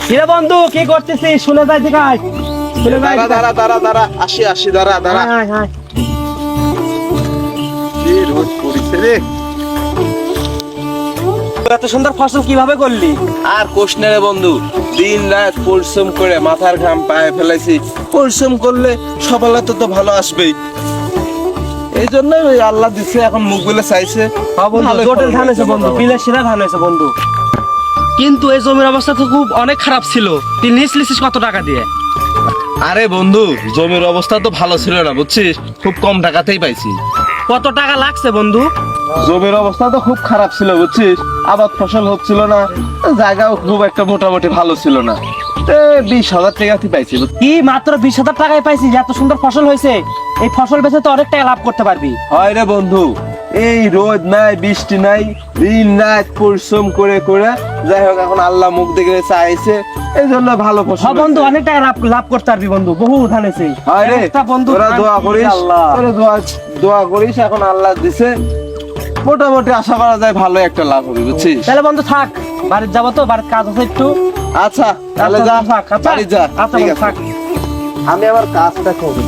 কিরে বন্ধু কি করতেছিস? শুনে যাই দেখাই। শুনে যাই। দাঁড়া আসি দাঁড়া হাই হাই। কি রোদ পড়িছে রে। এত সুন্দর ফসল কিভাবে করলি? আর কোষ না রে বন্ধু, দিন রাত পরিশ্রম করে মাথার ঘাম পায়ে ফেলাইছি। পরিশ্রম করলে সফলতা তো ভালো আসবেই, এই জন্য ওই আল্লাহ দিচ্ছে, এখন মুখ গুলো চাইছে। ভালোই জটিল ধান হয়েছে ফলন বন্ধু, হয়েছে। বিলাসীরা ধান হয়েছে বন্ধু। কিন্তু এই জমির অবস্থা তো খুব অনেক খারাপ ছিল। তুই নিয়েছিলিস কত টাকা দিয়ে? আরে বন্ধু, জমির অবস্থা তো ভালো ছিল না বুঝছিস, খুব কম টাকাতেই পাইছি। কত টাকা লাগছে বন্ধু? জমির অবস্থা তো খুব খারাপ ছিল বুঝছিস, আবাদ ফসল হচ্ছিল না, জায়গাও খুব একটা মোটামুটি ভালো ছিল না। 20,000 টাকাতে পাইছি। কি মাত্র 20,000 টাকায় পাইছিস? এত সুন্দর ফসল হয়েছে, এই ফসল বেচে তো অনেক টাকা লাভ করতে পারবি। হয় রে বন্ধু, এই রোদ নাই বৃষ্টি নাই, দিন রাত পরিশ্রম করে করে যাই হোক এখন আল্লাহ মুখ দেখে চাইছে, এই জন্য ভালো ফসল হ্যাঁ বন্ধু, হয়েছে। অনেক টাকা লাভ করতে পারবি বন্ধু, বহু ধান হয়েছে। হয় রে, একটা বন্ধু তোরা ধান দোয়া করিস, আল্লাহ। তোরা দোয়া করিস, এখন আল্লাহ দিছে, মোটামুটি আশা করা যায় ভালো একটা লাভ হবে বুঝছিস। তাহলে বন্ধু থাক, বাড়িতে যাবো তো, বাড়ির কাজ আছে একটু। আচ্ছা তাহলে যা, থাক, আচ্ছা। বাড়ি যা, আচ্ছা ঠিক বন্ধু, আছে। থাক। আমি আবার কাজটা করি।